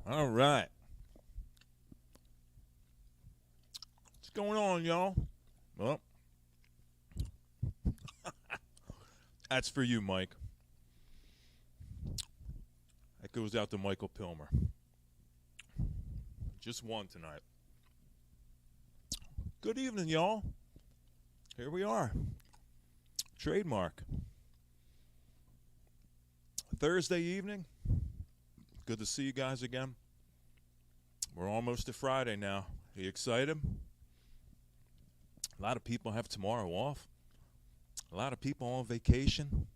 All right. What's going on, y'all? Well, that's for you, Mike. That goes out to Michael Pilmer. Just one tonight. Good evening, y'all. Here we are. Trademark. Thursday evening. Good to see you guys again. We're almost to Friday now. Are you excited? A lot of people have tomorrow off. A lot of people on vacation.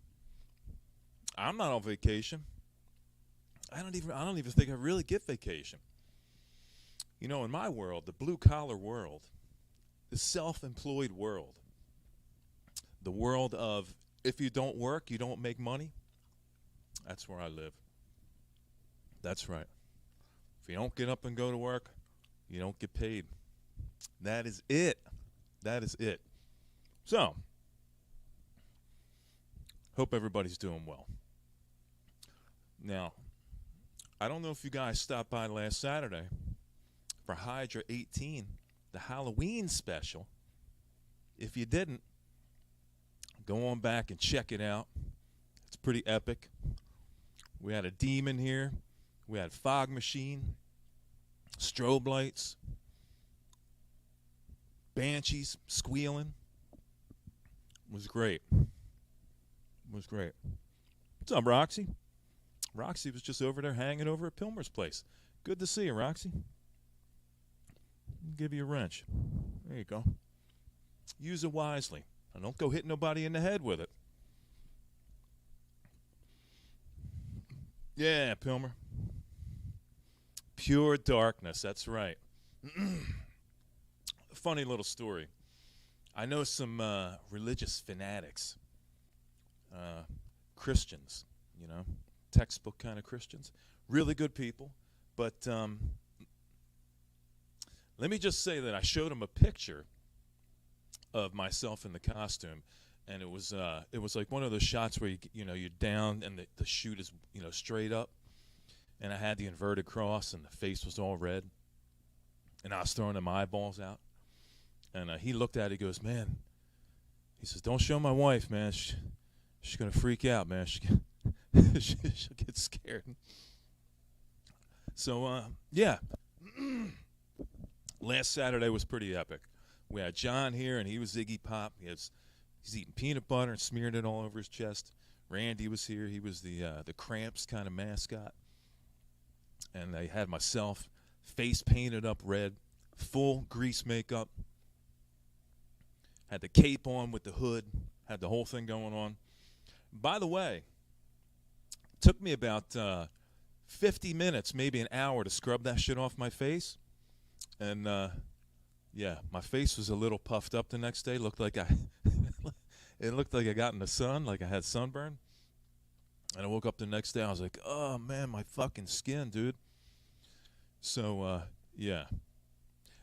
I'm not on vacation. I don't even think I really get vacation. You know, in my world, the blue collar world, the self-employed world, the world of if you don't work, you don't make money. That's where I live. That's right. If you don't get up and go to work, you don't get paid. That is it. That is it. So, hope everybody's doing well. Now, I don't know if you guys stopped by last Saturday for Hydra 18, the Halloween special. If you didn't, go on back and check it out. It's pretty epic. We had a demon here. We had fog machine, strobe lights, banshees squealing. It was great. It was great. What's up, Roxy? Roxy was just over there hanging over at Pilmer's place. Good to see you, Roxy. I'll give you a wrench. There you go. Use it wisely. And don't go hit nobody in the head with it. Yeah, Pilmer. Pure darkness, that's right. Funny little story. I know some religious fanatics, Christians, you know, textbook kind of Christians. Really good people. But let me just say that I showed them a picture of myself in the costume, and it was like one of those shots where you're down and the chute is straight up, and I had the inverted cross and the face was all red, and I was throwing them eyeballs out, and he looked at it, he goes, man, he says, don't show my wife, man, she's gonna freak out, man, she'll get scared. So yeah, last Saturday was pretty epic. We had John here, and he was Iggy Pop. He's eating peanut butter and smearing it all over his chest. Randy was here. He was the Cramps kind of mascot. And I had myself, face painted up red, full grease makeup. Had the cape on with the hood. Had the whole thing going on. By the way, it took me about 50 minutes, maybe an hour, to scrub that shit off my face. And yeah, my face was a little puffed up the next day. It looked like I got in the sun, like I had sunburn. And I woke up the next day, I was like, oh man, my fucking skin, dude. So yeah.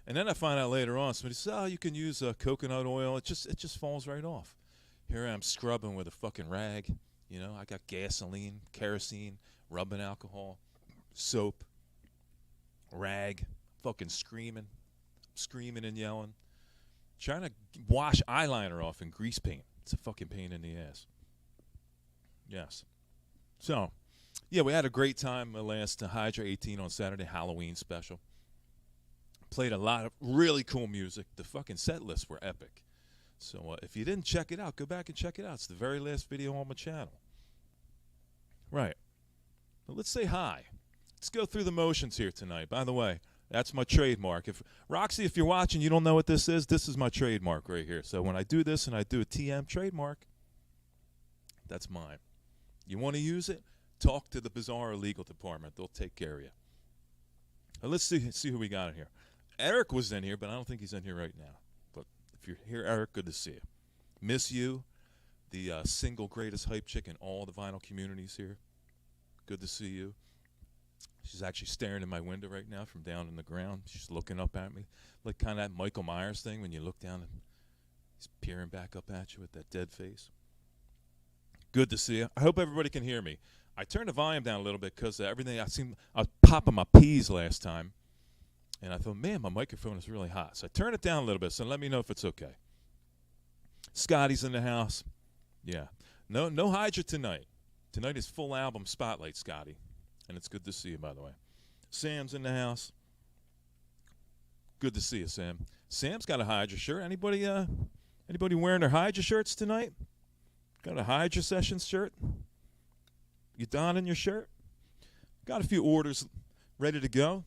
And then I find out later on, somebody says, oh, you can use coconut oil. It just falls right off. Here I am scrubbing with a fucking rag. You know, I got gasoline, kerosene, rubbing alcohol, soap, rag, fucking screaming and yelling, trying to wash eyeliner off in grease paint. It's a fucking pain in the ass. Yes. So, yeah, we had a great time last Hydra 18 on Saturday, Halloween special. Played a lot of really cool music. The fucking set lists were epic. So if you didn't check it out, go back and check it out. It's the very last video on my channel. Right. But let's say hi. Let's go through the motions here tonight. By the way, that's my trademark. Roxy, if you're watching, you don't know what this is. This is my trademark right here. So when I do this and I do a TM trademark, that's mine. You want to use it? Talk to the Bizarro Legal Department. They'll take care of you. Now let's see who we got in here. Eric was in here, but I don't think he's in here right now. But if you're here, Eric, good to see you. Miss you, the single greatest hype chick in all the vinyl communities here. Good to see you. She's actually staring in my window right now from down in the ground. She's looking up at me. Like kind of that Michael Myers thing when you look down and he's peering back up at you with that dead face. Good to see you. I hope everybody can hear me. I turned the volume down a little bit because everything I was popping my peas last time, and I thought, man, my microphone is really hot. So I turned it down a little bit. So let me know if it's okay. Scotty's in the house. Yeah, no Hydra tonight. Tonight is full album spotlight, Scotty, and it's good to see you, by the way. Sam's in the house. Good to see you, Sam. Sam's got a Hydra shirt. Anybody wearing their Hydra shirts tonight? Got a Hydra Sessions shirt? You donning your shirt? Got a few orders ready to go.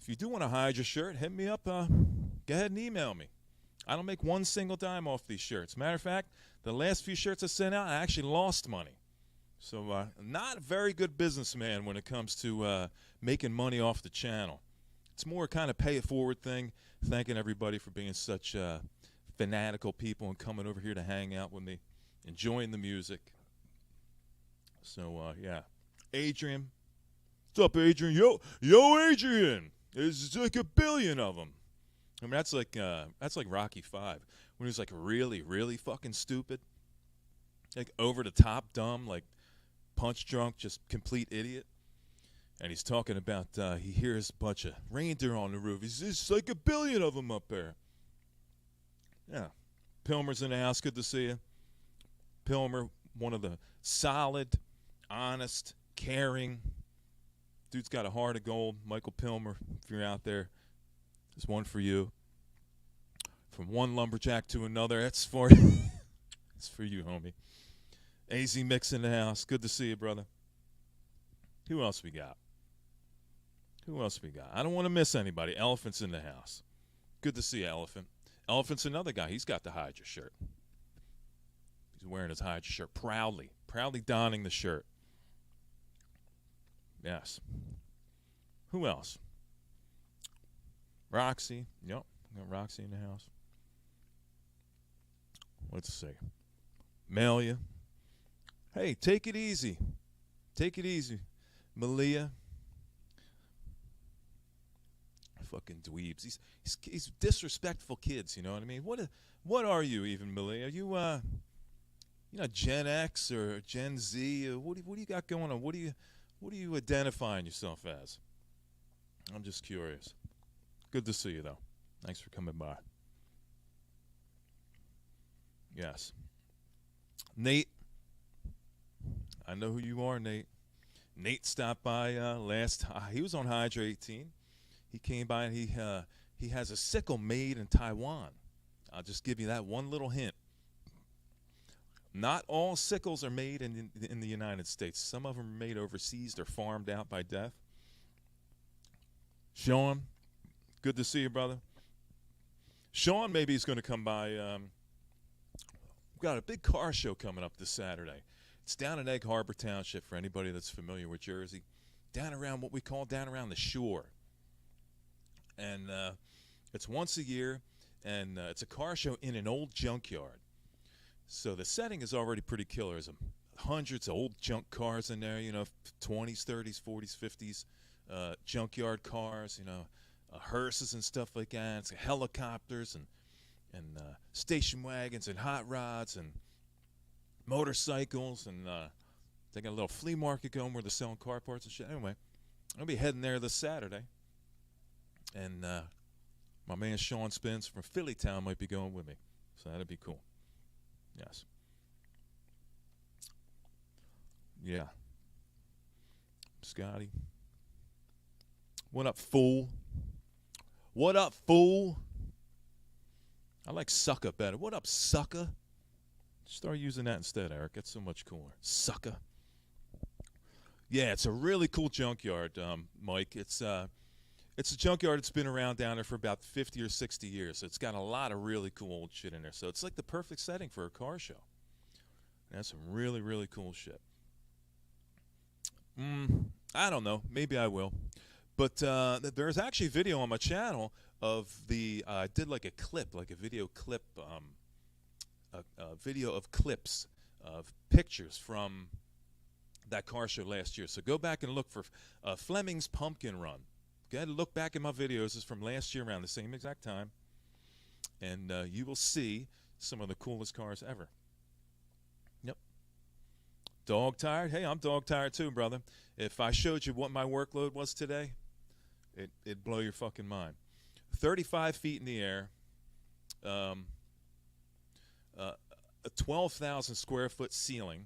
If you do want a Hydra shirt, hit me up. Go ahead and email me. I don't make one single dime off these shirts. Matter of fact, the last few shirts I sent out, I actually lost money. So not a very good businessman when it comes to making money off the channel. It's more kind of pay it forward thing, thanking everybody for being such fanatical people and coming over here to hang out with me, enjoying the music. So, yeah. Adrian. What's up, Adrian? Yo, Adrian. There's like a billion of them. I mean, that's like Rocky 5. When he was like really, really fucking stupid. Like over the top dumb, like punch drunk, just complete idiot. And he's talking about he hears a bunch of reindeer on the roof. There's like a billion of them up there. Yeah. Pilmer's in the house. Good to see you. Pilmer, one of the solid, honest, caring. Dude's got a heart of gold. Michael Pilmer, if you're out there, there's one for you. From one lumberjack to another, that's for you. It's for you, homie. AZ Mix in the house. Good to see you, brother. Who else we got? I don't want to miss anybody. Elephant's in the house. Good to see you, Elephant. Elephant's another guy. He's got the Hydra shirt. He's wearing his Hydra shirt proudly donning the shirt. Yes. Who else? Roxy. Yep, got Roxy in the house. Let's see. Melia. Hey, take it easy. Malia. Fucking dweebs. These disrespectful kids, you know what I mean? What are you even, Malia? Are you Gen X or Gen Z? What do you got going on? What are you identifying yourself as? I'm just curious. Good to see you, though. Thanks for coming by. Yes. Nate. I know who you are, Nate. Nate stopped by last. He was on Hydra 18. He came by and he has a sickle made in Taiwan. I'll just give you that one little hint. Not all sickles are made in the United States. Some of them are made overseas. They're farmed out by death. Sean, good to see you, brother. Sean maybe is going to come by. We've got a big car show coming up this Saturday. It's down in Egg Harbor Township for anybody that's familiar with Jersey. Down around what we call down around the shore. And it's once a year, and it's a car show in an old junkyard. So the setting is already pretty killer. There's hundreds of old junk cars in there, 20s, 30s, 40s, 50s, junkyard cars, hearses and stuff like that. It's helicopters and station wagons and hot rods and motorcycles. And they got a little flea market going where they're selling car parts and shit. Anyway, I'll be heading there this Saturday. And my man Sean Spence from Philly Town might be going with me. So that'd be cool. Yes. Yeah. Scotty. What up, fool? What up, fool? I like sucker better. What up, sucker? Start using that instead, Eric. That's so much cooler. Sucker. Yeah, it's a really cool junkyard, Mike. It's a junkyard that's been around down there for about 50 or 60 years. So it's got a lot of really cool old shit in there. So it's like the perfect setting for a car show. And that's some really, really cool shit. I don't know. Maybe I will. But there's actually a video on my channel of I did like a clip, like a video clip, a video of clips of pictures from that car show last year. So go back and look for Fleming's Pumpkin Run. Go ahead and look back at my videos. It's from last year around the same exact time. And you will see some of the coolest cars ever. Yep. Dog tired? Hey, I'm dog tired too, brother. If I showed you what my workload was today, it'd blow your fucking mind. 35 feet in the air, um, a 12,000 square foot ceiling,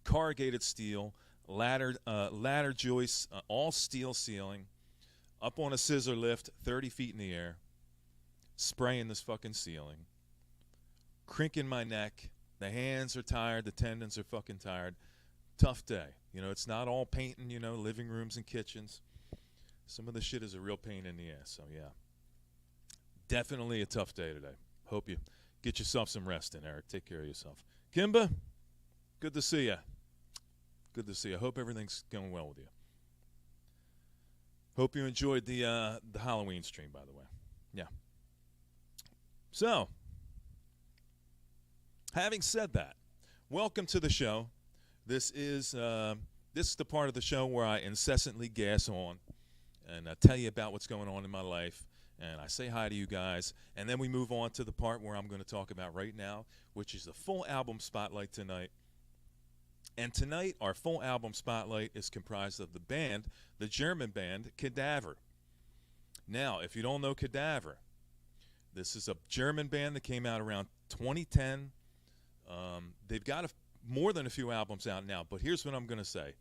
corrugated steel, ladder joists, all steel ceiling, up on a scissor lift, 30 feet in the air, spraying this fucking ceiling, crinking my neck. The hands are tired, the tendons are fucking tired. Tough day. You know, it's not all painting, you know, living rooms and kitchens. Some of the shit is a real pain in the ass, so yeah. Definitely a tough day today. Hope you get yourself some rest in, Eric. Take care of yourself. Kimba, good to see you. Good to see you. Hope everything's going well with you. Hope you enjoyed the Halloween stream, by the way. Yeah. So, having said that, welcome to the show. This is the part of the show where I incessantly gas on and I tell you about what's going on in my life, and I say hi to you guys, and then we move on to the part where I'm going to talk about right now, which is the full album spotlight tonight. And tonight, our full album spotlight is comprised of the band, the German band, Kadavar. Now, if you don't know Kadavar, this is a German band that came out around 2010. They've got more than a few albums out now, but here's what I'm going to say.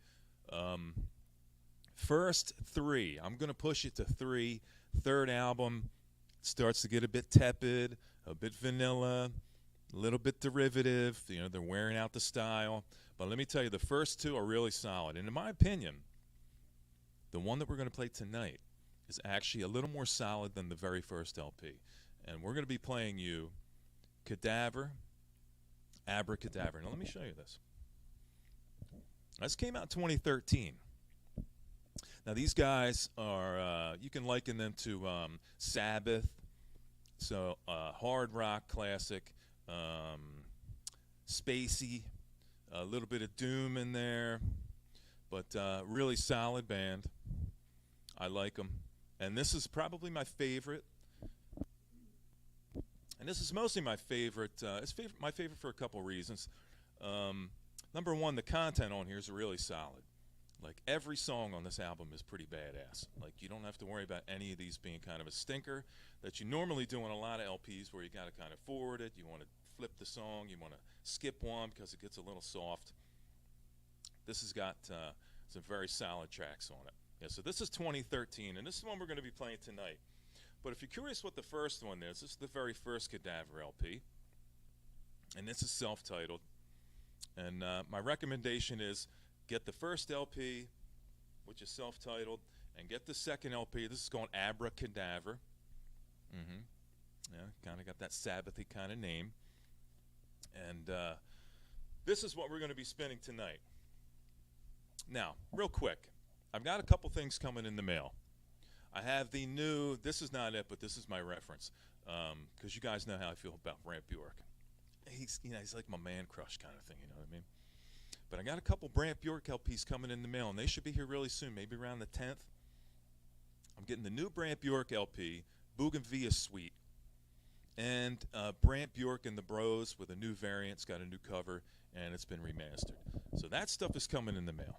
First three, I'm going to push it to three. Third album starts to get a bit tepid, a bit vanilla, a little bit derivative. You know, they're wearing out the style. But let me tell you, the first two are really solid. And in my opinion, the one that we're going to play tonight is actually a little more solid than the very first LP. And we're going to be playing you Kadavar, Abra, Kadavar. Now, let me show you this. This came out in 2013. Now, these guys are, you can liken them to Sabbath, so hard rock classic, spacey, a little bit of doom in there, but really solid band. I like them. And this is probably my favorite. And this is mostly my favorite. It's my favorite for a couple reasons. Number one, the content on here is really solid. Like, every song on this album is pretty badass. Like, you don't have to worry about any of these being kind of a stinker that you normally do on a lot of LPs where you got to kind of forward it. You want to flip the song. You want to skip one because it gets a little soft. This has got some very solid tracks on it. Yeah, so this is 2013, and this is one we're going to be playing tonight. But if you're curious what the first one is, this is the very first Kadavar LP, and this is self-titled. And my recommendation is get the first LP, which is self-titled, and get the second LP. This is called Abra Kadavar. Yeah, kind of got that Sabbathy kind of name. And this is what we're going to be spinning tonight. Now, real quick, I've got a couple things coming in the mail. I have the new, this is not it, but this is my reference, because you guys know how I feel about Brant Bjork. He's like my man crush kind of thing, you know what I mean? But I got a couple Brant Bjork LPs coming in the mail, and they should be here really soon, maybe around the 10th. I'm getting the new Brant Bjork LP, Bougainvillea Suite, and Brant Bjork and the Bros with a new variant. It's got a new cover, and it's been remastered. So that stuff is coming in the mail.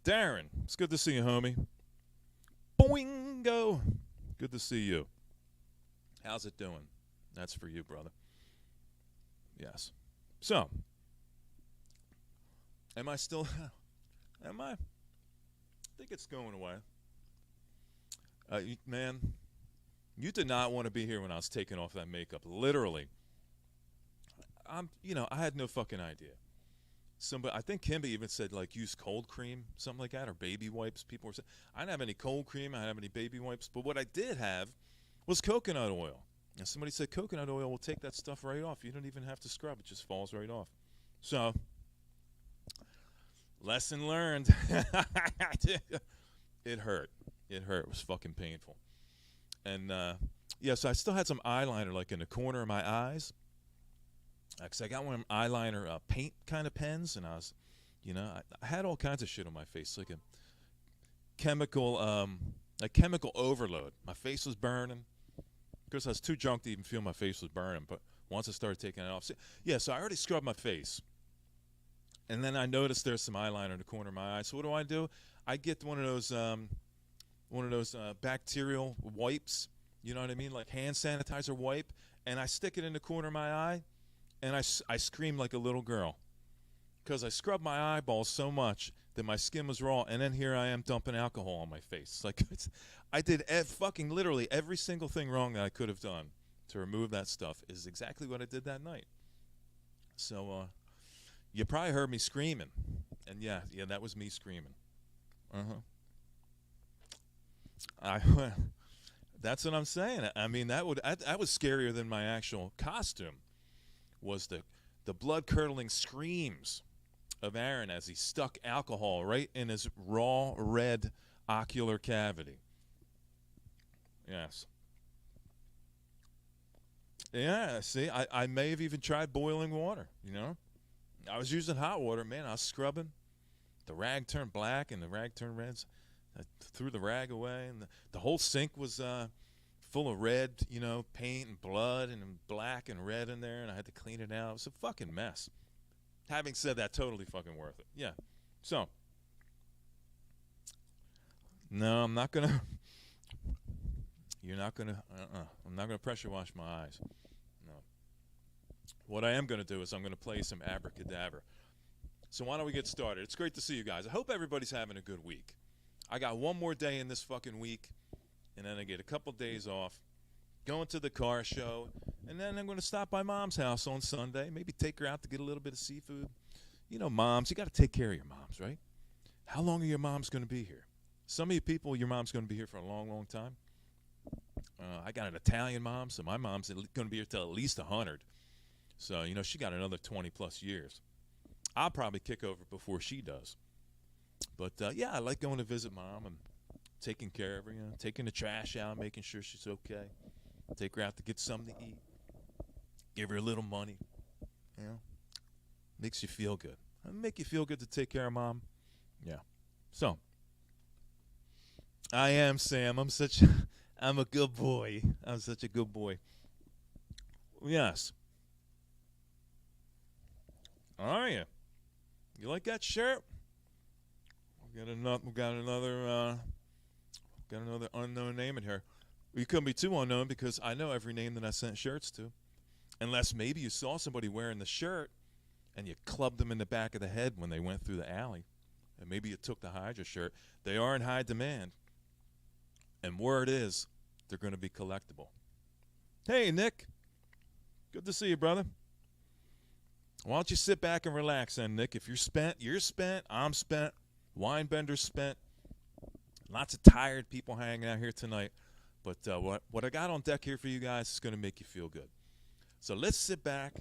Darren, it's good to see you, homie. Boingo! Good to see you. How's it doing? That's for you, brother. Yes. So, am I still... am I? I think it's going away. Man, you did not want to be here when I was taking off that makeup. Literally. I had no fucking idea. I think Kimba even said, like, use cold cream, something like that, or baby wipes. People were saying, I didn't have any cold cream, I didn't have any baby wipes, but what I did have was coconut oil. And somebody said coconut oil will take that stuff right off. You don't even have to scrub, it just falls right off. So, lesson learned. It hurt. It hurt. It was fucking painful. And, so I still had some eyeliner, like, in the corner of my eyes. Because I got one of them eyeliner paint kind of pens, and I was, I had all kinds of shit on my face, like a chemical overload. My face was burning. Of course, I was too drunk to even feel my face was burning, but once I started taking it off, so I already scrubbed my face. And then I noticed there's some eyeliner in the corner of my eye. So what do? I get one of those bacterial wipes. You know what I mean? Like hand sanitizer wipe. And I stick it in the corner of my eye. And I scream like a little girl. Because I scrubbed my eyeballs so much that my skin was raw. And then here I am dumping alcohol on my face. I did fucking literally every single thing wrong that I could have done to remove that stuff is exactly what I did that night. So, you probably heard me screaming. And yeah, that was me screaming. That's what I'm saying. I mean, that was scarier than my actual costume. Was the blood-curdling screams of Aaron as he stuck alcohol right in his raw red ocular cavity. Yes. Yeah, see, I may have even tried boiling water, I was using hot water, man. I was scrubbing. The rag turned black and the rag turned red. I threw the rag away, and the whole sink was full of red, paint and blood and black and red in there, and I had to clean it out. It was a fucking mess. Having said that, totally fucking worth it. Yeah. So, no, I'm not going to. You're not going to. I'm not going to pressure wash my eyes. No. What I am going to do is I'm going to play some abracadabra. So why don't we get started? It's great to see you guys. I hope everybody's having a good week. I got one more day in this fucking week, and then I get a couple days off, going to the car show, and then I'm going to stop by Mom's house on Sunday, maybe take her out to get a little bit of seafood. Moms, you got to take care of your moms, right? How long are your moms going to be here? Some of you people, your mom's going to be here for a long, long time. I got an Italian mom, so my mom's going to be here till at least 100. So, she got another 20-plus years. I'll probably kick over before she does. But, yeah, I like going to visit Mom and taking care of her, taking the trash out, making sure she's okay. Take her out to get something to eat. Give her a little money. Makes you feel good. It'll make you feel good to take care of Mom. Yeah. So, I am Sam. I'm a good boy. I'm such a good boy. Yes. Are you? You like that shirt? We got another unknown name in here. You couldn't be too unknown because I know every name that I sent shirts to. Unless maybe you saw somebody wearing the shirt and you clubbed them in the back of the head when they went through the alley. And maybe you took the Hydra shirt. They are in high demand. And word is, they're going to be collectible. Hey, Nick. Good to see you, brother. Why don't you sit back and relax then, Nick? If you're spent, you're spent. I'm spent. Winebender's spent. Lots of tired people hanging out here tonight. But what I got on deck here for you guys is going to make you feel good. So let's sit back,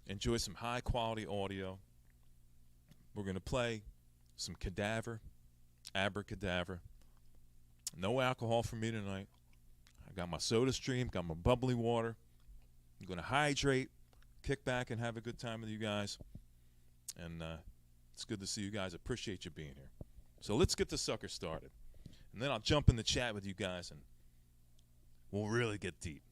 enjoy some high-quality audio. We're going to play some Kadavar, abracadabra. No alcohol for me tonight. I got my soda stream, got my bubbly water. I'm going to hydrate, kick back, and have a good time with you guys. And it's good to see you guys. Appreciate you being here. So let's get the sucker started. And then I'll jump in the chat with you guys, and we'll really get deep.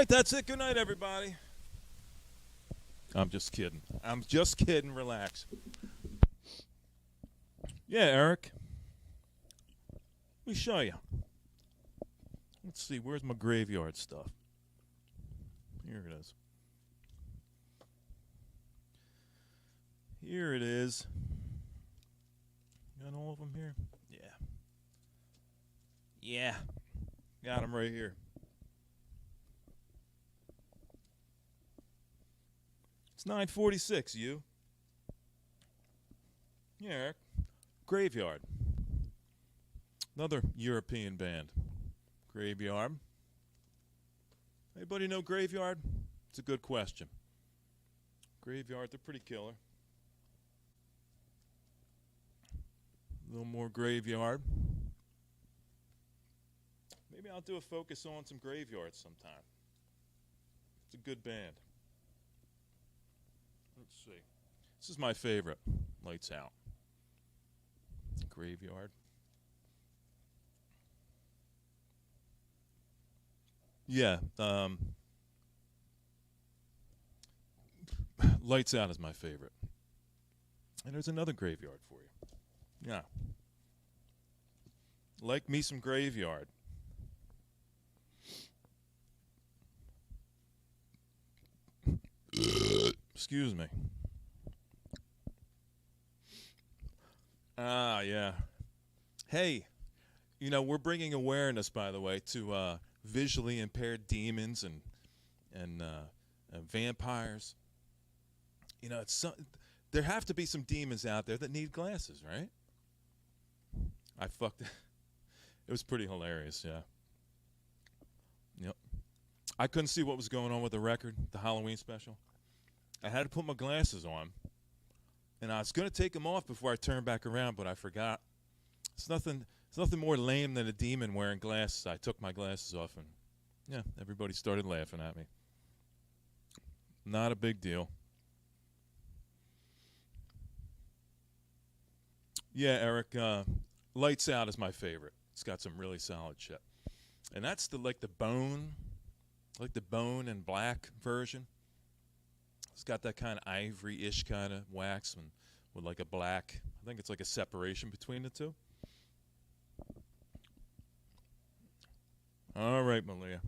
right, that's it. Good night, everybody. I'm just kidding. I'm just kidding. Relax. Yeah, Eric. Let me show you. Let's see. Where's my graveyard stuff? Here it is. Here it is. Got all of them here? Yeah. Yeah. Got them right here. It's 9:46, you. Yeah, Eric. Graveyard. Another European band. Graveyard. Anybody know Graveyard? It's a good question. Graveyard, they're pretty killer. A little more Graveyard. Maybe I'll do a focus on some Graveyards sometime. It's a good band. Let's see. This is my favorite. Lights Out. Graveyard. Yeah. Lights Out is my favorite. And there's another Graveyard for you. Yeah. Like me some Graveyard. Excuse me. Yeah. Hey, you know, we're bringing awareness, by the way, to visually impaired demons and vampires. You know, there have to be some demons out there that need glasses, right? I fucked it. It was pretty hilarious, yeah. Yep. I couldn't see what was going on with the record, the Halloween special. I had to put my glasses on, and I was going to take them off before I turned back around, but I forgot. It's nothing more lame than a demon wearing glasses. I took my glasses off, and yeah, everybody started laughing at me. Not a big deal. Yeah, Eric, Lights Out is my favorite. It's got some really solid shit. And that's the bone and black version. It's got that kind of ivory-ish kind of wax and with like a black. I think it's like a separation between the two. All right, Malia.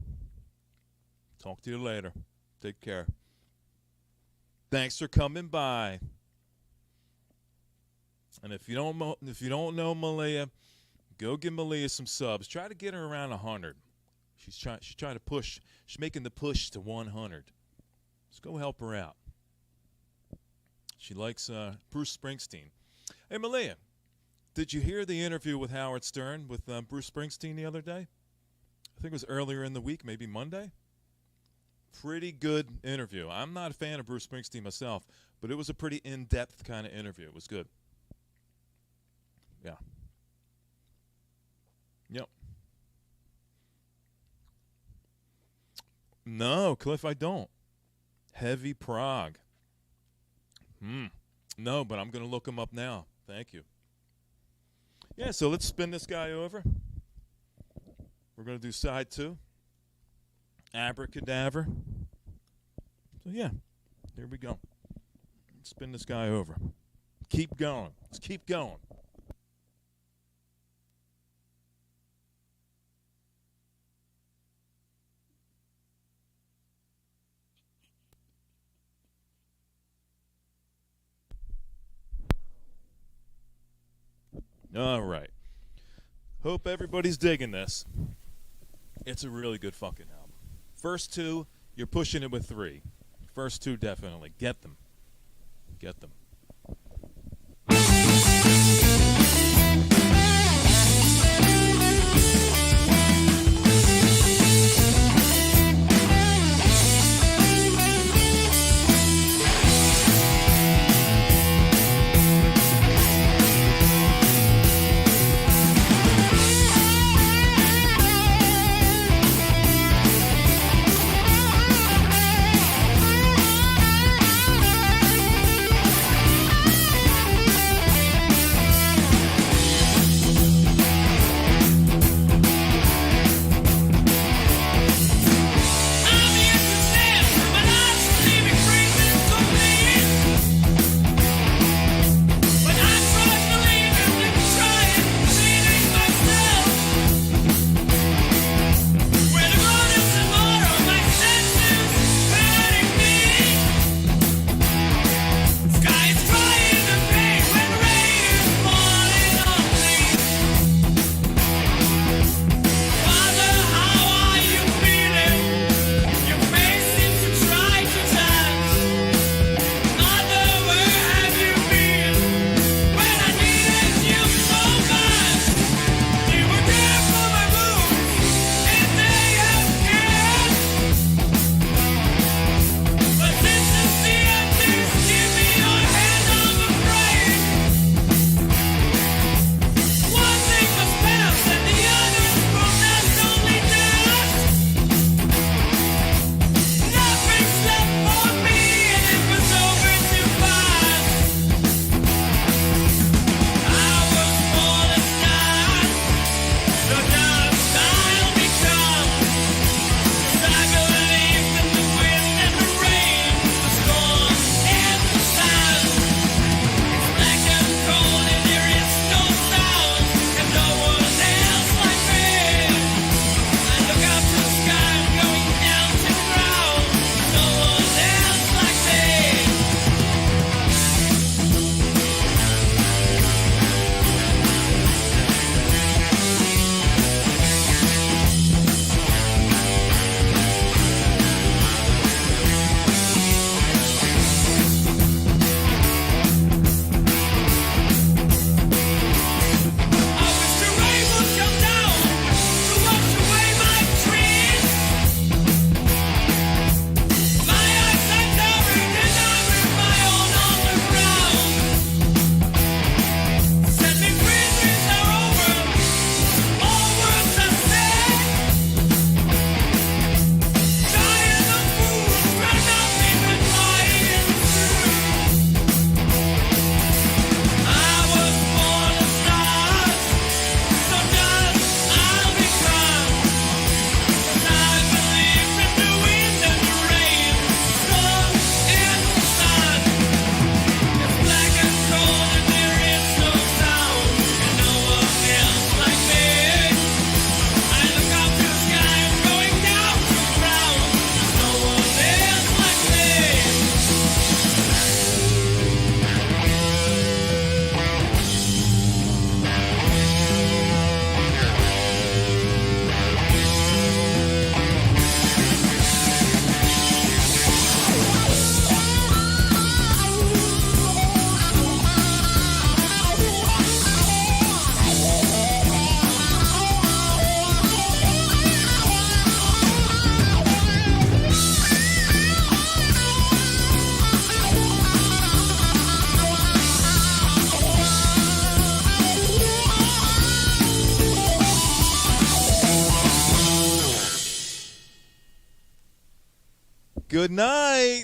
Talk to you later. Take care. Thanks for coming by. And if you don't know Malia, go give Malia some subs. Try to get her around 100. She's trying to push. She's making the push to 100. Let's go help her out. She likes Bruce Springsteen. Hey, Malia, did you hear the interview with Howard Stern with Bruce Springsteen the other day? I think it was earlier in the week, maybe Monday. Pretty good interview. I'm not a fan of Bruce Springsteen myself, but it was a pretty in-depth kind of interview. It was good. Yeah. Yep. No, Cliff, I don't. Heavy prog. No, but I'm going to look him up now. Thank you. Yeah, so let's spin this guy over. We're going to do side 2. Abracadaver. So, yeah, here we go. Let's spin this guy over. Keep going. Let's keep going. All right. Hope everybody's digging this. It's a really good fucking album. First 2, you're pushing it with 3. First 2, definitely. Get them. Get them. Good night.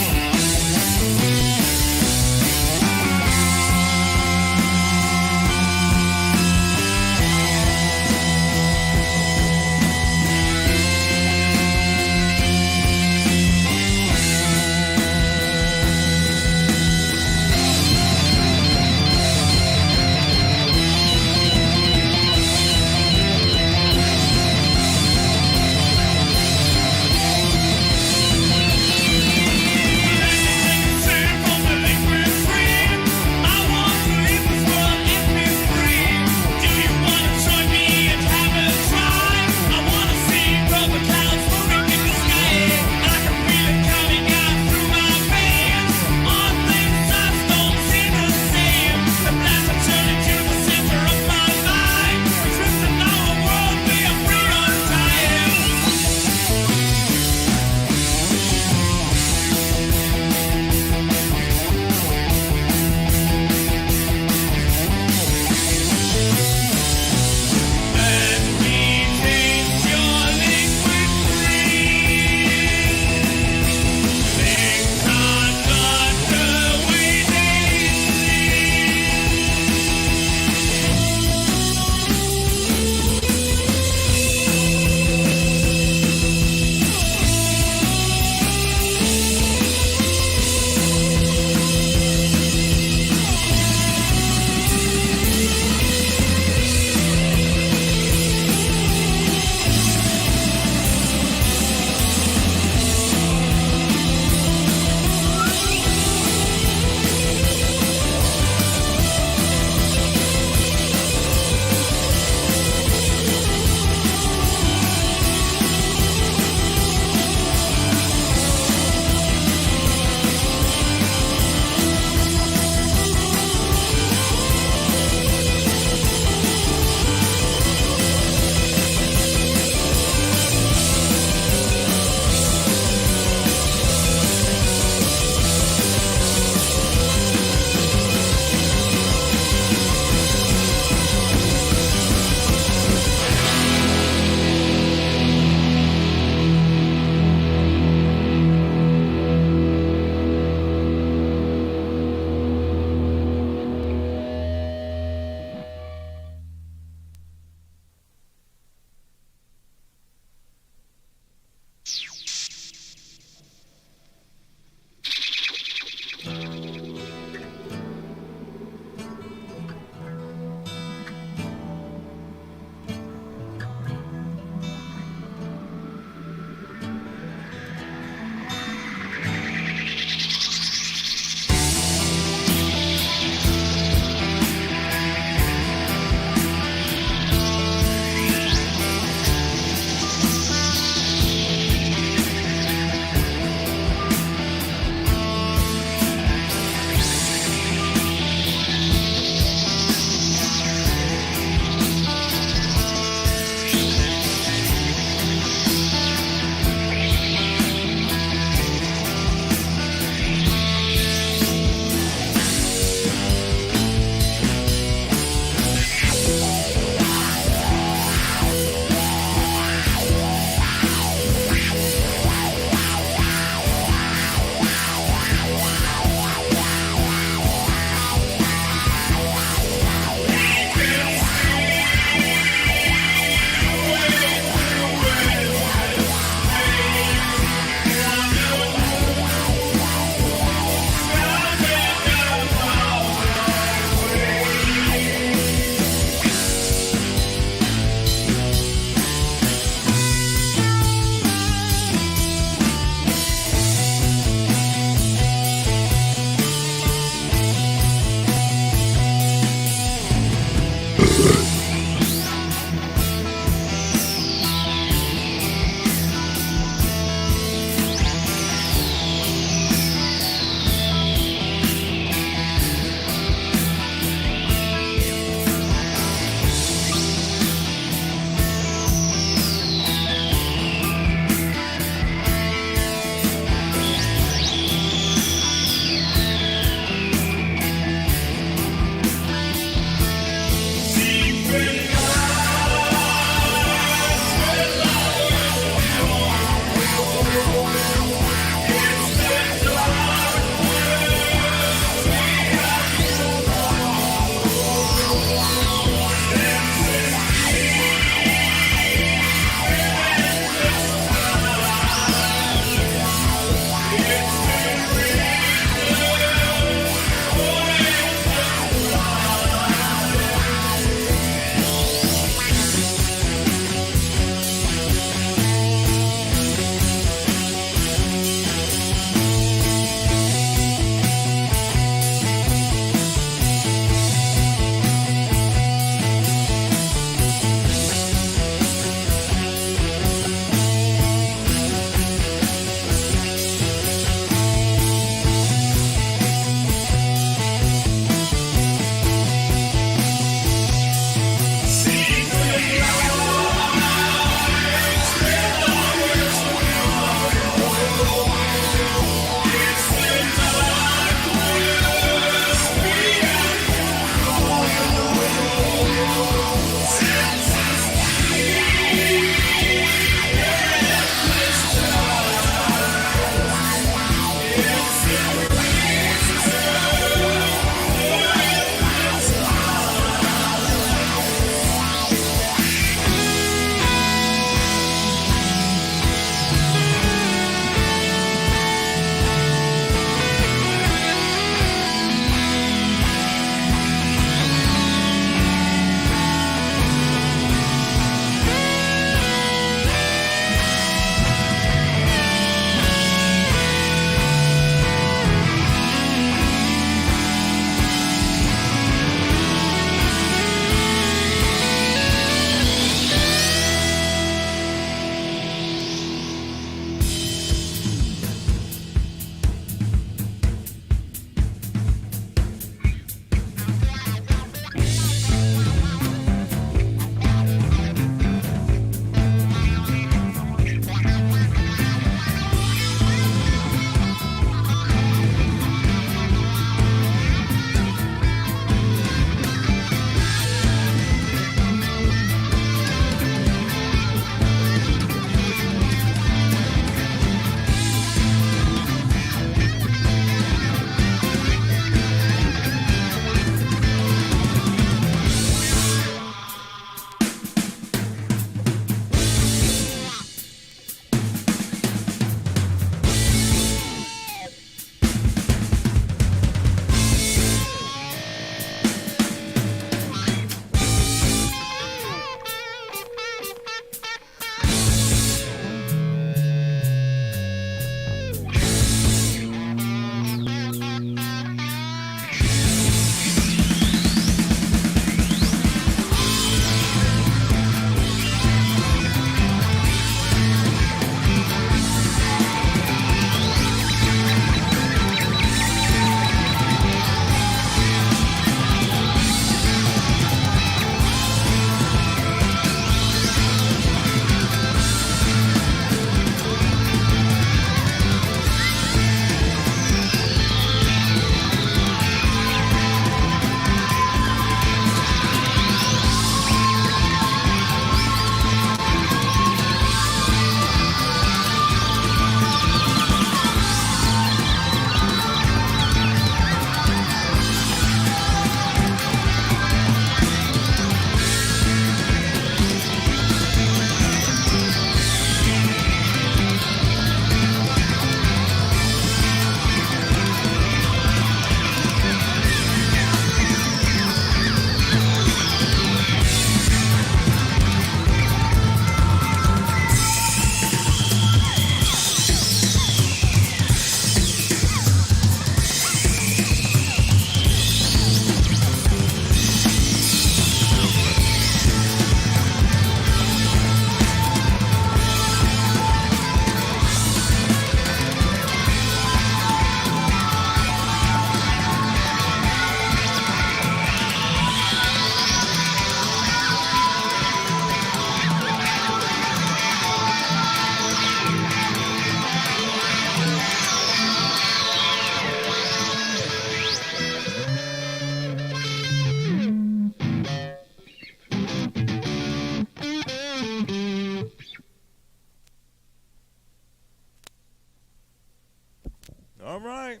All right.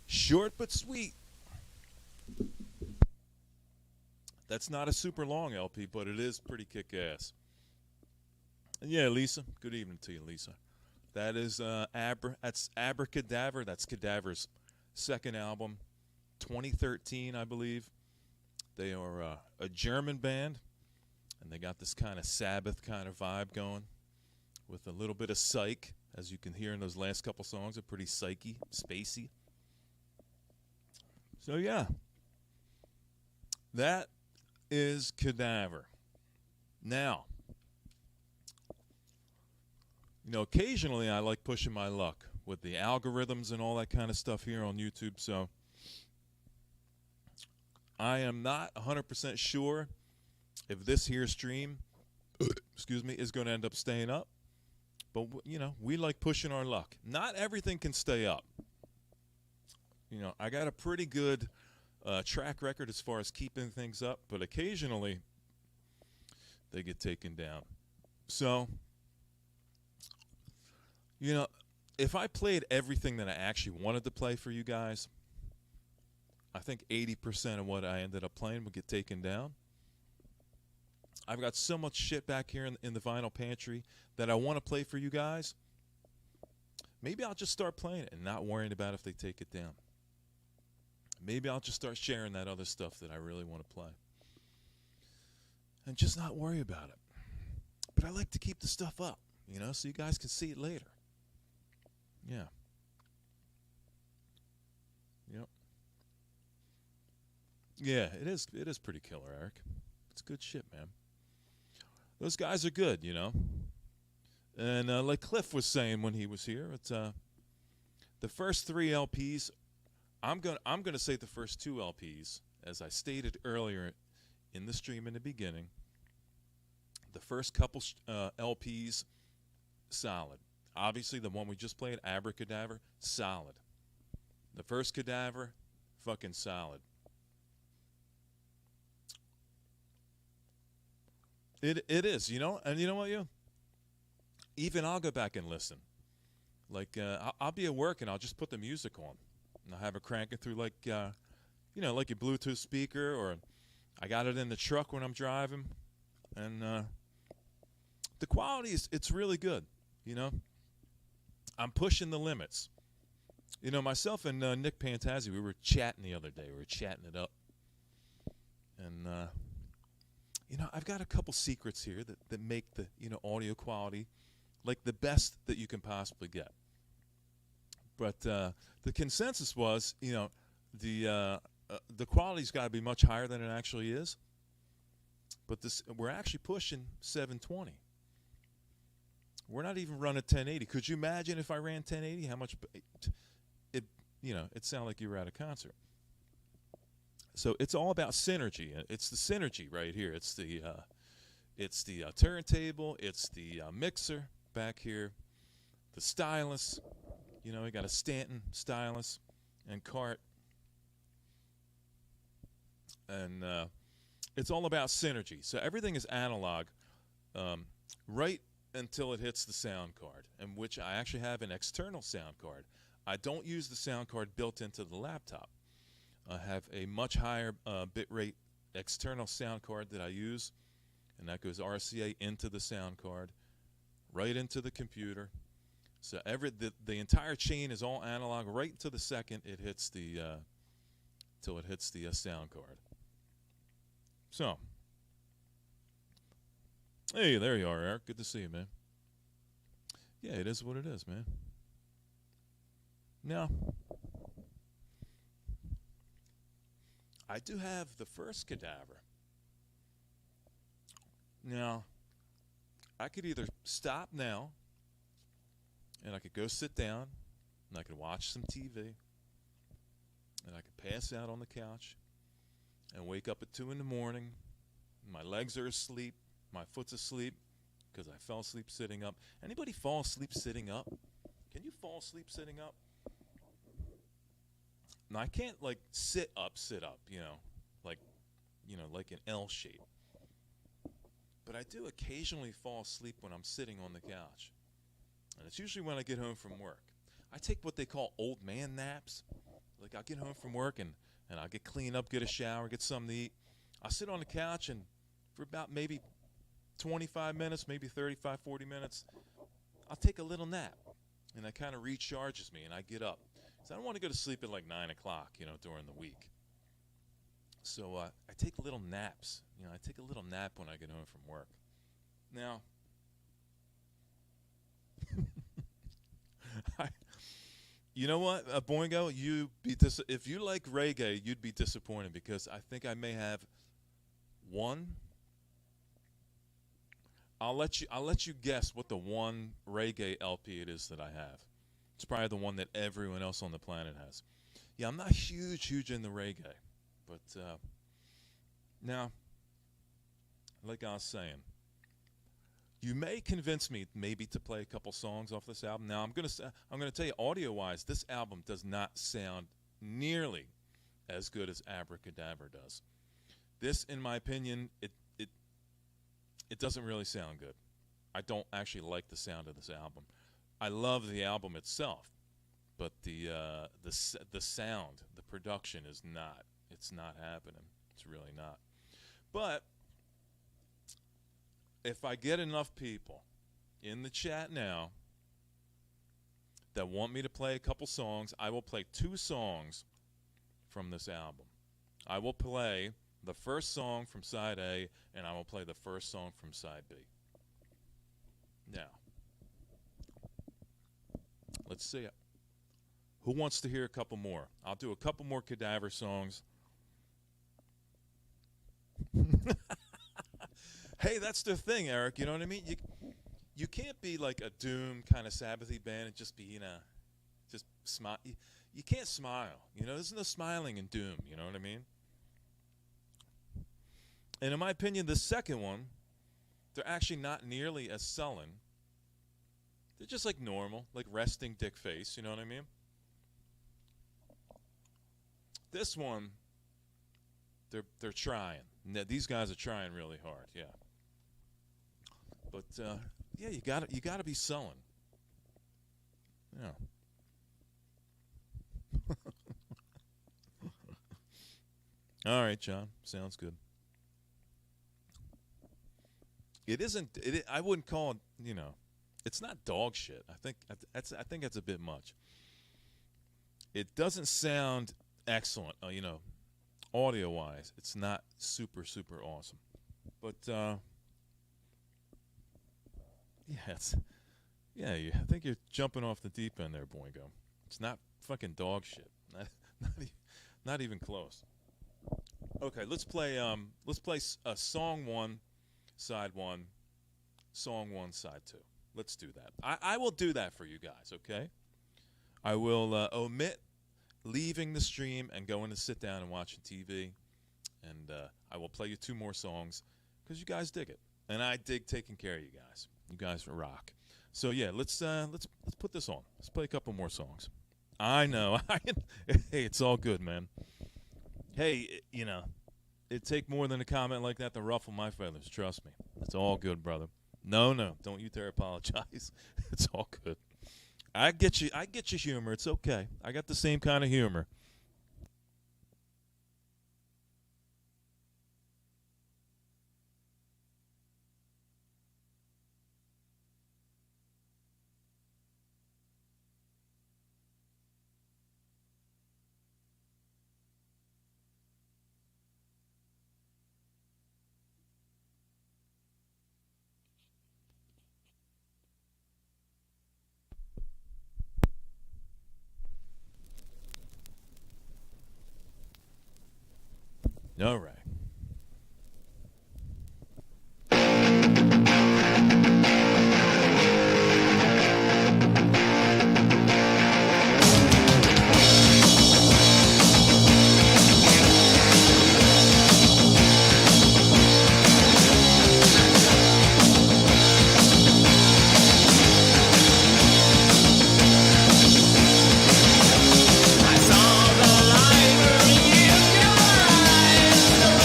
Short but sweet. That's not a super long LP, but it is pretty kick-ass. And yeah, Lisa. Good evening to you, Lisa. That is Abra. That's Abracadaver. That's Cadaver's second album, 2013, I believe. They are a German band, and they got this kind of Sabbath kind of vibe going, with a little bit of psych, as you can hear in those last couple songs. Are pretty psychy, spacey. So yeah, that is Kadavar. Now, occasionally I like pushing my luck with the algorithms and all that kind of stuff here on YouTube. So I am not 100% sure if this here stream, excuse me, is going to end up staying up. But, we like pushing our luck. Not everything can stay up. I got a pretty good track record as far as keeping things up, but occasionally they get taken down. So, if I played everything that I actually wanted to play for you guys, I think 80% of what I ended up playing would get taken down. I've got so much shit back here in the vinyl pantry that I want to play for you guys. Maybe I'll just start playing it and not worrying about if they take it down. Maybe I'll just start sharing that other stuff that I really want to play. And just not worry about it. But I like to keep the stuff up, so you guys can see it later. Yeah. Yep. Yeah, it is pretty killer, Eric. It's good shit, man. Those guys are good, And like Cliff was saying when he was here, it's the first 3 LPs. I'm gonna say the first 2 LPs, as I stated earlier in the stream in the beginning. The first couple LPs, solid. Obviously, the one we just played, Abracadaver, solid. The first Kadavar, fucking solid. It is, and you know what, even I'll go back and listen. Like, I'll be at work and I'll just put the music on. And I'll have it cranking through like your Bluetooth speaker, or I got it in the truck when I'm driving. And the quality it's really good, I'm pushing the limits. Myself and Nick Pantazzi, we were chatting the other day. We were chatting it up. And, I've got a couple secrets here that make the, audio quality like the best that you can possibly get. But the consensus was, the quality's got to be much higher than it actually is. But we're actually pushing 720. We're not even running 1080. Could you imagine if I ran 1080? How much it sounded like you were at a concert. So it's all about synergy. It's the synergy right here. It's the turntable. It's the mixer back here. The stylus. We got a Stanton stylus and cart. And it's all about synergy. So everything is analog right until it hits the sound card, and which I actually have an external sound card. I don't use the sound card built into the laptop. I have a much higher bitrate external sound card that I use, and that goes RCA into the sound card, right into the computer. So the entire chain is all analog right to the second it hits the till it hits the sound card. So, hey, there you are, Eric. Good to see you, man. Yeah, it is what it is, man. Now, I do have the first Kadavar. Now, I could either stop now, and I could go sit down, and I could watch some TV, and I could pass out on the couch, and wake up at 2 in the morning. My legs are asleep, my foot's asleep, because I fell asleep sitting up. Anybody fall asleep sitting up? Can you fall asleep sitting up? Now, I can't, like, sit up, like an L shape. But I do occasionally fall asleep when I'm sitting on the couch. And it's usually when I get home from work. I take what they call old man naps. Like I'll get home from work and I'll get cleaned up, get a shower, get something to eat. I'll sit on the couch and for about maybe 25 minutes, maybe 35, 40 minutes, I'll take a little nap. And that kind of recharges me and I get up. So I don't want to go to sleep at like 9 o'clock, during the week. So I take little naps. I take a little nap when I get home from work. Now, you know what, Boingo, if you like reggae, you'd be disappointed because I think I may have one. I'll let you guess what the one reggae LP it is that I have. It's probably the one that everyone else on the planet has. Yeah, I'm not huge into reggae, but now, like I was saying, you may convince me maybe to play a couple songs off this album. Now, I'm gonna tell you, audio-wise, this album does not sound nearly as good as Abra Kadavar does. This, in my opinion, it doesn't really sound good. I don't actually like the sound of this album. I love the album itself, but the sound, the production is not. It's not happening. It's really not. But if I get enough people in the chat now that want me to play a couple songs, I will play 2 songs from this album. I will play the first song from side A, and I will play the first song from side B. Now, let's see it. Who wants to hear a couple more? I'll do a couple more Kadavar songs. Hey, that's the thing, Eric. You know what I mean? You can't be like a Doom kind of Sabbathy band and just be, just smile. You can't smile. There's no smiling in Doom. You know what I mean? And in my opinion, the second one, they're actually not nearly as sullen. They're just like normal, like resting dick face. You know what I mean? This one, they're trying. These guys are trying really hard. Yeah. But yeah, you gotta be sullen. Yeah. All right, John. Sounds good. It isn't. I wouldn't call it. It's not dog shit. I think that's a bit much. It doesn't sound excellent. Audio wise, it's not super awesome. But I think you're jumping off the deep end there, Boingo. It's not fucking dog shit. Not even close. Okay, let's play song 1, side 1, song 1, side 2. Let's do that. I will do that for you guys, okay? I will omit leaving the stream and going to sit down and watching TV, and I will play you 2 more songs because you guys dig it, and I dig taking care of you guys. You guys rock. So yeah, let's put this on. Let's play a couple more songs. I know. Hey, it's all good, man. Hey, it'd take more than a comment like that to ruffle my feathers. Trust me. It's all good, brother. No, don't you dare apologize. It's all good. I get you humor. It's okay. I got the same kind of humor. All right. I saw the light in your eyes.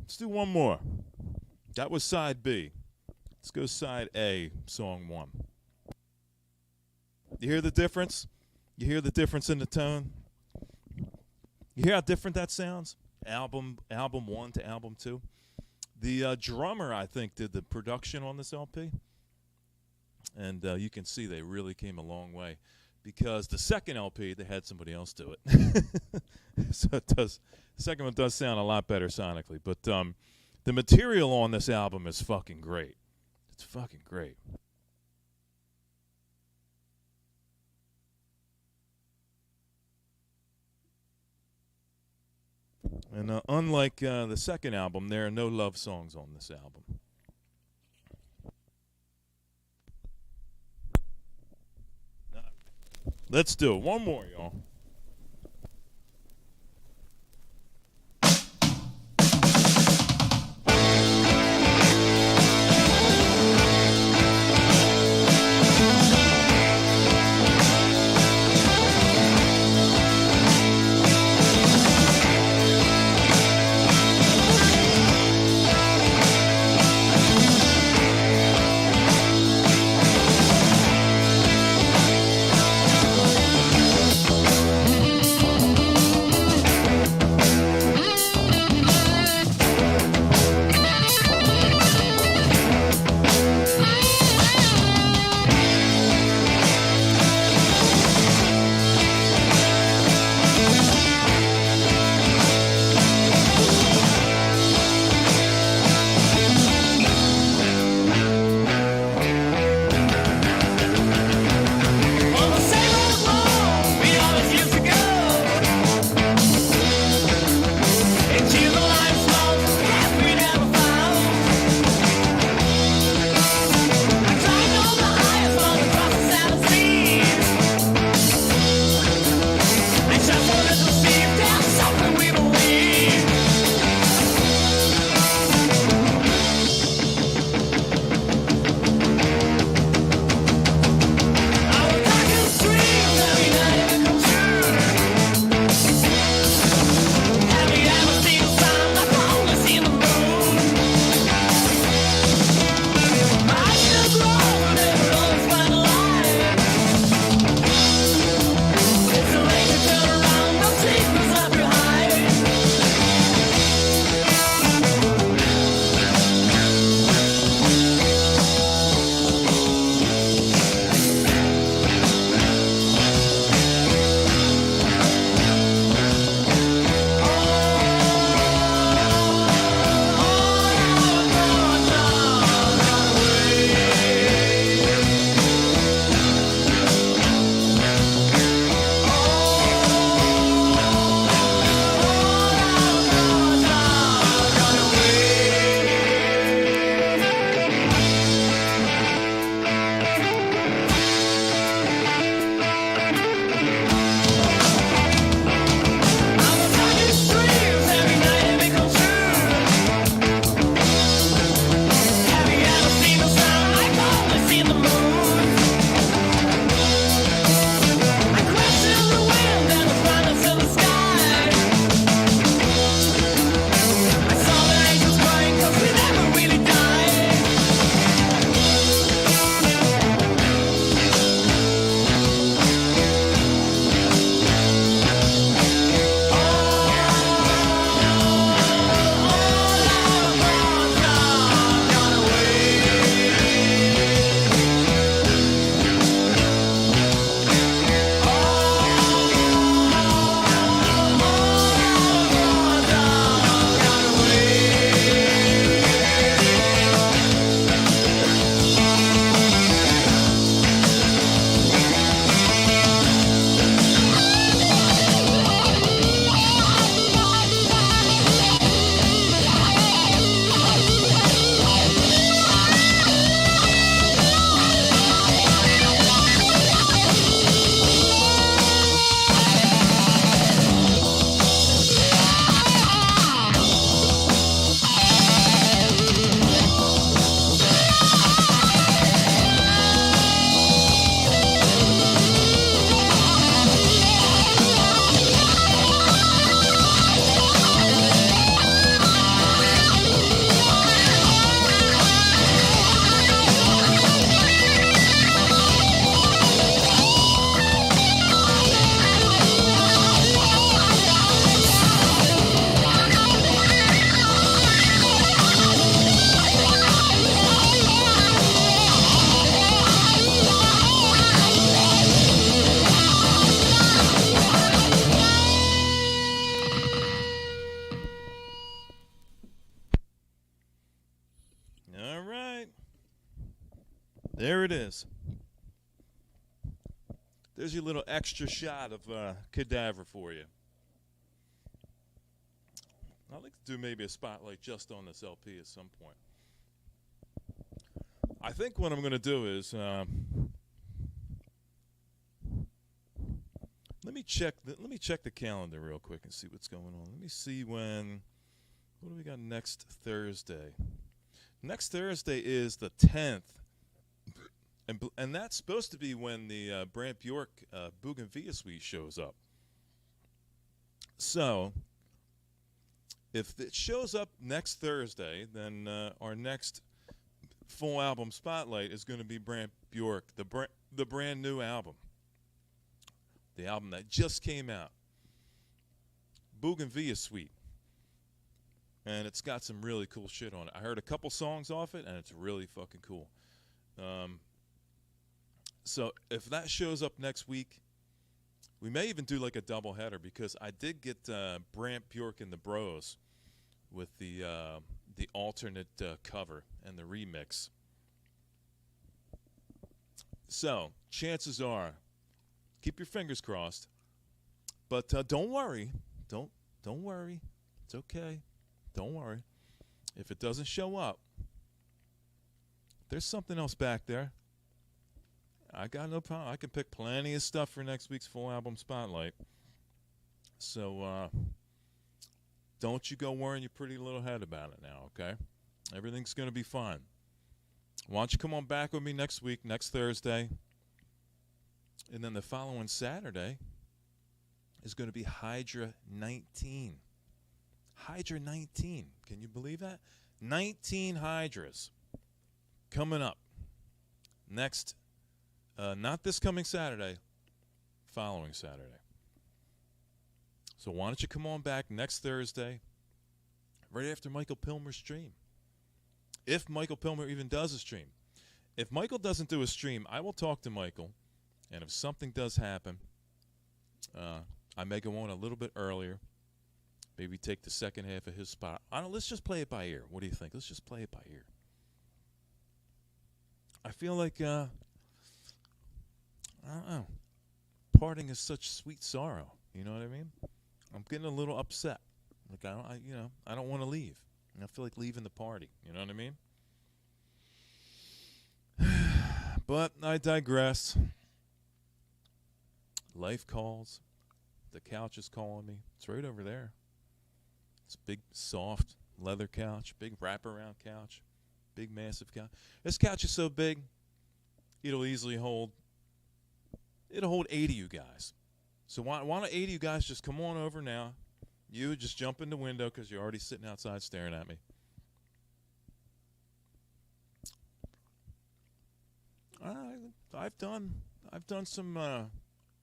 Let's do one more. That was side B. Let's go side A, song 1. You hear the difference? You hear the difference in the tone? You hear how different that sounds? Album 1 to album 2. The drummer, I think, did the production on this LP. And you can see they really came a long way. Because the second LP, they had somebody else do it. So the second one does sound a lot better sonically. But the material on this album is fucking great. It's fucking great. And unlike the second album, there are no love songs on this album. Let's do it. One more, y'all. There it is. There's your little extra shot of Kadavar for you. I'd like to do maybe a spotlight just on this LP at some point. I think what I'm going to do is let me check the calendar real quick and see what's going on. Let me see what do we got next Thursday? Next Thursday is the 10th. And that's supposed to be when the Brant Bjork Bougainvillea Suite shows up. So, if it shows up next Thursday, then our next full album spotlight is going to be Brant Bjork, the brand new album. The album that just came out. Bougainvillea Suite. And it's got some really cool shit on it. I heard a couple songs off it, and it's really fucking cool. So if that shows up next week, we may even do like a double header because I did get Brant Bjork and the Bros with the alternate cover and the remix. So chances are, keep your fingers crossed. But don't worry, don't worry. It's okay. Don't worry. If it doesn't show up, there's something else back there. I got no problem. I can pick plenty of stuff for next week's full album spotlight. So don't you go worrying your pretty little head about it now, okay? Everything's going to be fine. Why don't you come on back with me next week, next Thursday. And then the following Saturday is going to be Hydra 19. Hydra 19. Can you believe that? 19 Hydras coming up next. Not this coming Saturday, following Saturday. So why don't you come on back next Thursday, right after Michael Pilmer's stream. If Michael Pilmer even does a stream. If Michael doesn't do a stream, I will talk to Michael, and if something does happen, I may go on a little bit earlier, maybe take the second half of his spot. Let's just play it by ear. What do you think? Let's just play it by ear. I feel like... I don't know. Parting is such sweet sorrow. You know what I mean? I'm getting a little upset. Like I don't want to leave. I feel like leaving the party. You know what I mean? But I digress. Life calls. The couch is calling me. It's right over there. It's a big, soft leather couch. Big wraparound couch. Big, massive couch. This couch is so big, it'll easily hold 80 of you guys. So why don't 80 of you guys just come on over now? You just jump in the window because you're already sitting outside staring at me. I've done some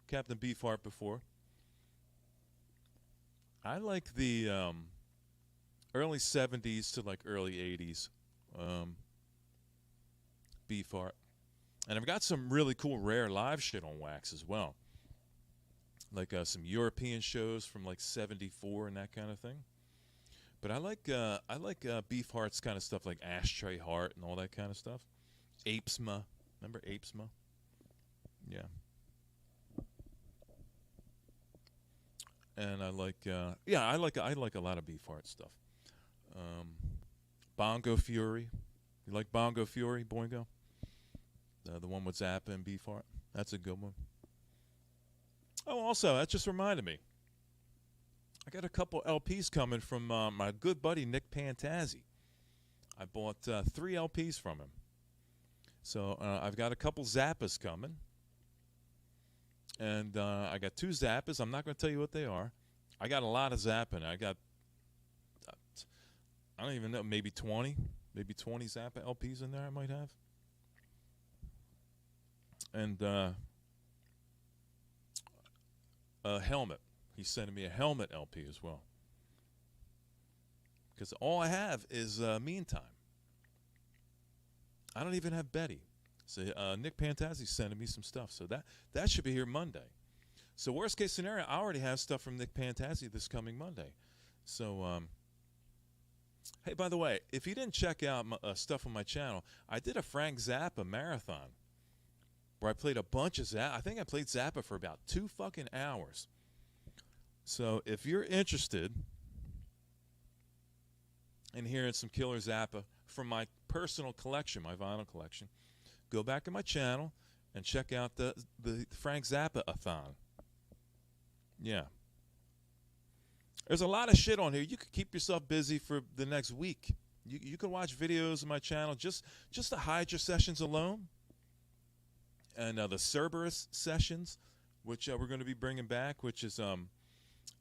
Captain Beefheart before. I like the early 70s to like early 80s Beefheart. And I've got some really cool rare live shit on wax as well. Like some European shows from like 74 and that kind of thing. But I like Beefheart's kind of stuff like Ashtray Heart and all that kind of stuff. Apesma. Remember Apesma? Yeah. And I like a lot of Beefheart stuff. Bongo Fury. You like Bongo Fury, Boingo? The one with Zappa and Beefheart. That's a good one. Oh, also, that just reminded me. I got a couple LPs coming from my good buddy Nick Pantazzi. I bought 3 LPs from him. So I've got a couple Zappas coming. And I got 2 Zappas. I'm not going to tell you what they are. I got a lot of Zappa. I got, I don't even know, maybe 20 Zappa LPs in there I might have. And a helmet. He's sending me a helmet LP as well. Because all I have is Meantime. I don't even have Betty. So Nick Pantazzi's sending me some stuff. So that should be here Monday. So worst case scenario, I already have stuff from Nick Pantazzi this coming Monday. So Hey, by the way, if you didn't check out my, stuff on my channel, I did a Frank Zappa marathon where I played a bunch of Zappa. I think I played Zappa for about 2 fucking hours. So if you're interested in hearing some killer Zappa from my personal collection, my vinyl collection, go back to my channel and check out the Frank Zappa-a-thon. Yeah. There's a lot of shit on here. You could keep yourself busy for the next week. You can watch videos on my channel, just the Hydra sessions alone, and the Cerberus sessions, which we're going to be bringing back, which is,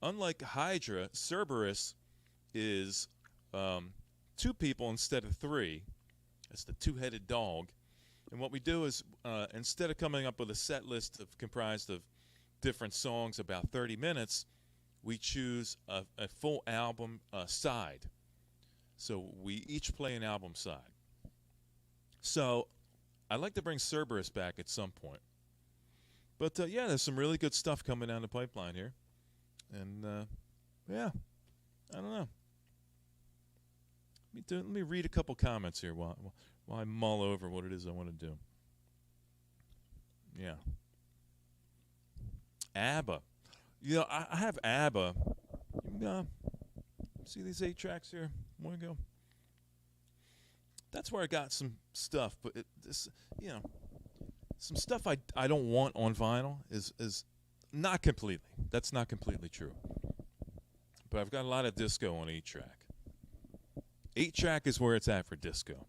unlike Hydra, Cerberus is 2 people instead of 3. It's the two-headed dog. And what we do is, instead of coming up with a set list comprised of different songs about 30 minutes, we choose a full album side. So we each play an album side. So I'd like to bring Cerberus back at some point. But yeah, there's some really good stuff coming down the pipeline here. And yeah, I don't know. Let me read a couple comments here while I mull over what it is I want to do. Yeah. ABBA. You know, I have ABBA. See these 8 tracks here? Want to go? That's where I got some stuff, but some stuff I don't want on vinyl is not completely. That's not completely true. But I've got a lot of disco on 8 track. 8 track is where it's at for disco.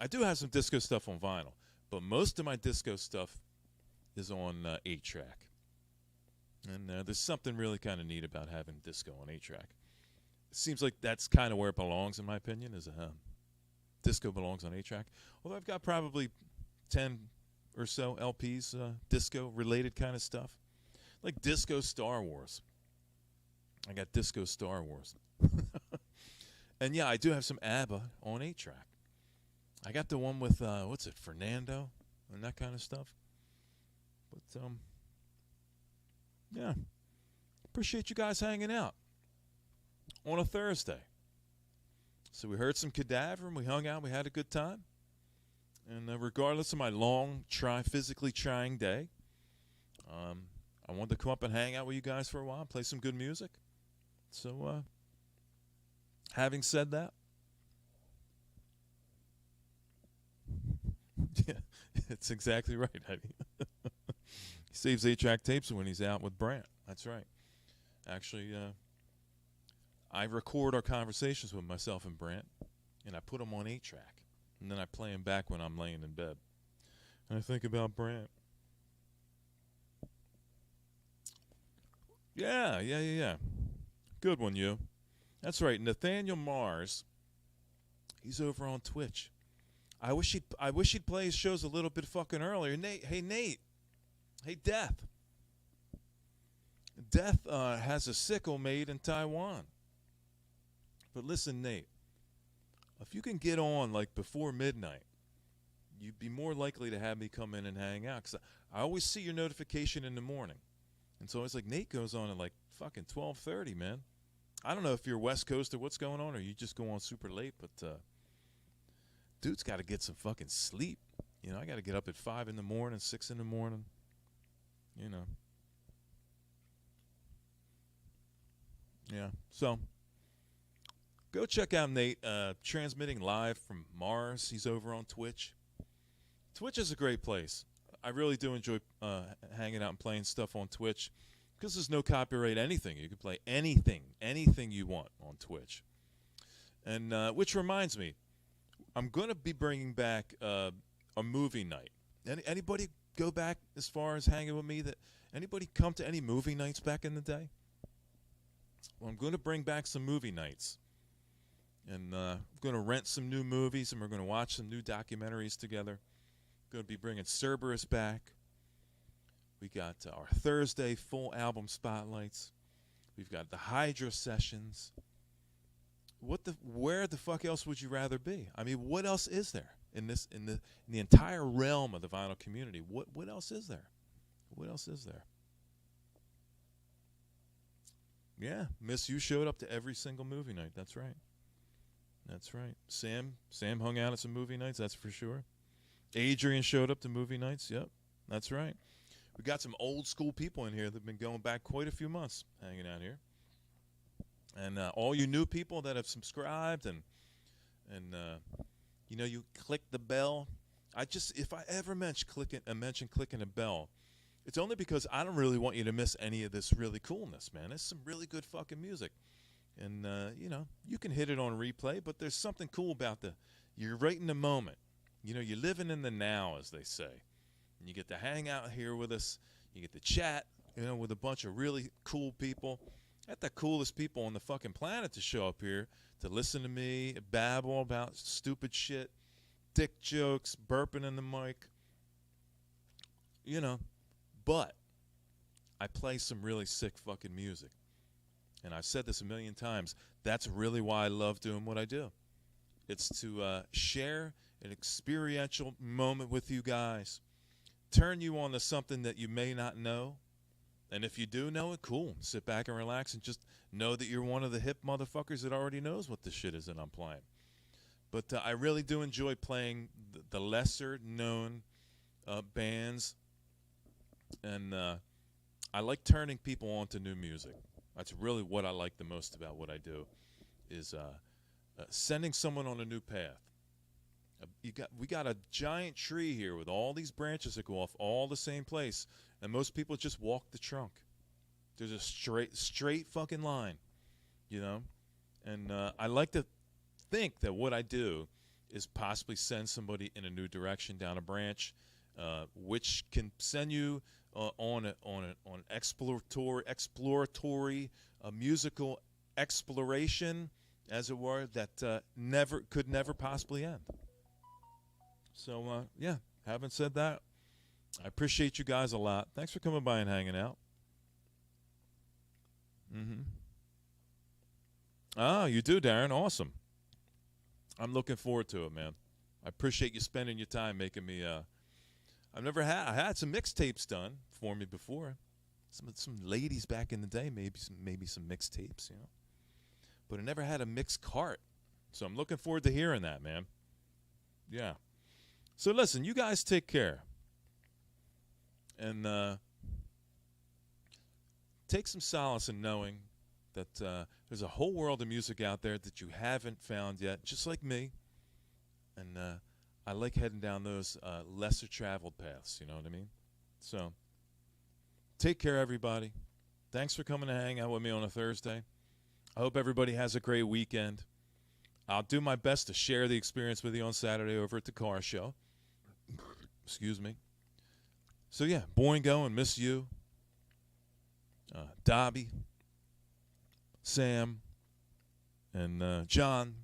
I do have some disco stuff on vinyl, but most of my disco stuff is on 8 track. And there's something really kind of neat about having disco on 8 track. It seems like that's kind of where it belongs, in my opinion, is disco belongs on 8 track. Although I've got probably 10 or so LPs, disco related kind of stuff. Like Disco Star Wars. I got Disco Star Wars. And yeah, I do have some ABBA on 8 track. I got the one with, what's it, Fernando and that kind of stuff. But, yeah. Appreciate you guys hanging out on a Thursday. So we heard some Kadavar and we hung out. We had a good time. And regardless of my long, physically trying day, I wanted to come up and hang out with you guys for a while, play some good music. So, having said that, yeah, it's exactly right. He saves 8-track tapes when he's out with Brant. That's right. Actually, I record our conversations with myself and Brant, and I put them on 8-track. And then I play them back when I'm laying in bed. And I think about Brant. Yeah. Good one, you. That's right. Nathaniel Mars. He's over on Twitch. I wish he'd play his shows a little bit fucking earlier. Nate. Hey, Death. Death has a sickle made in Taiwan. But listen, Nate. If you can get on like before midnight, you'd be more likely to have me come in and hang out. Because I always see your notification in the morning. And so it's like Nate goes on at like fucking 12:30, man. I don't know if you're West Coast or what's going on, or you just go on super late, but dude's got to get some fucking sleep. You know, I got to get up at 5 in the morning, 6 in the morning. You know. Yeah. So go check out Nate, transmitting live from Mars. He's over on Twitch. Twitch is a great place. I really do enjoy hanging out and playing stuff on Twitch because there's no copyright anything. You can play anything you want on Twitch. And which reminds me, I'm going to be bringing back a movie night. Anybody go back as far as hanging with me? Anybody come to any movie nights back in the day? Well, I'm going to bring back some movie nights. And I'm going to rent some new movies, and we're going to watch some new documentaries together. Going to be bringing Cerberus back. We got our Thursday full album spotlights. We've got the Hydra sessions. Where the fuck else would you rather be? I mean, what else is there in the entire realm of the vinyl community? What else is there? What else is there? Yeah, Miss You showed up to every single movie night. That's right. That's right. Sam hung out at some movie nights, that's for sure. Adrian showed up to movie nights. Yep, that's right. We got some old school people in here that've been going back quite a few months hanging out here. And all you new people that have subscribed and you click the bell. If I ever mention clicking a bell, it's only because I don't really want you to miss any of this really coolness, man. It's some really good fucking music. And, you can hit it on replay, but there's something cool about you're right in the moment. You're living in the now, as they say. And you get to hang out here with us. You get to chat, with a bunch of really cool people. Got the coolest people on the fucking planet to show up here to listen to me babble about stupid shit, dick jokes, burping in the mic. But I play some really sick fucking music. And I've said this a million times. That's really why I love doing what I do. It's to share an experiential moment with you guys. Turn you on to something that you may not know. And if you do know it, cool. Sit back and relax and just know that you're one of the hip motherfuckers that already knows what the shit is that I'm playing. But I really do enjoy playing the lesser-known bands. And I like turning people on to new music. That's really what I like the most about what I do, is sending someone on a new path. We got a giant tree here with all these branches that go off all the same place, and most people just walk the trunk. There's a straight fucking line, And I like to think that what I do is possibly send somebody in a new direction down a branch, which can send you on exploratory musical exploration, as it were, that could never possibly end. So having said that, I appreciate you guys a lot. Thanks for coming by and hanging out. Ah, you do, Darren. Awesome. I'm looking forward to it, man. I appreciate you spending your time making me. I had some mixtapes done for me before. Some ladies back in the day, maybe some mixtapes, But I never had a mixed cart, so I'm looking forward to hearing that, man. Yeah. So listen, you guys take care, and take some solace in knowing that there's a whole world of music out there that you haven't found yet, just like me. And I like heading down those lesser traveled paths, you know what I mean? So take care, everybody. Thanks for coming to hang out with me on a Thursday. I hope everybody has a great weekend. I'll do my best to share the experience with you on Saturday over at the car show. Excuse me. So yeah, Boingo and Miss You, Dobby, Sam, and John.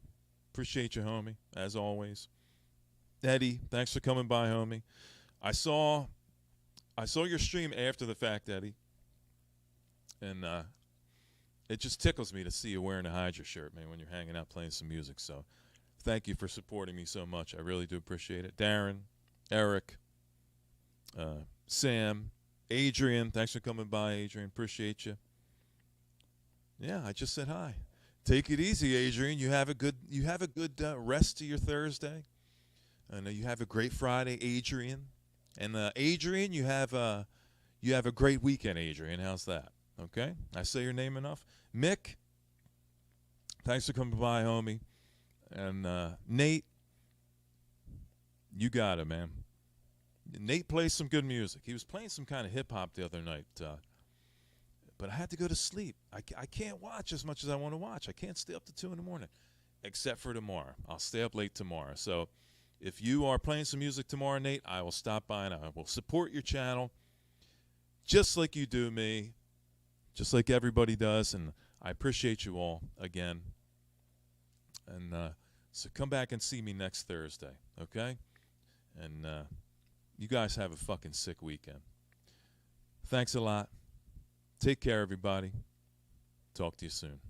Appreciate you, homie, as always. Eddie, thanks for coming by, homie. I saw your stream after the fact, Eddie, and it just tickles me to see you wearing a Hydra shirt, man, when you're hanging out playing some music. So thank you for supporting me so much. I really do appreciate it. Darren, Eric, Sam, Adrian, thanks for coming by, Adrian. Appreciate you. Yeah, I just said hi. Take it easy, Adrian. You have a good rest of your Thursday. And you have a great Friday, Adrian. And Adrian, you have a great weekend, Adrian. How's that? Okay? I say your name enough? Mick, thanks for coming by, homie. And Nate, you got it, man. Nate plays some good music. He was playing some kind of hip-hop the other night. But I had to go to sleep. I can't watch as much as I want to watch. I can't stay up to 2 in the morning, except for tomorrow. I'll stay up late tomorrow. So if you are playing some music tomorrow, Nate, I will stop by and I will support your channel just like you do me, just like everybody does. And I appreciate you all again. And so come back and see me next Thursday, okay? And you guys have a fucking sick weekend. Thanks a lot. Take care, everybody. Talk to you soon.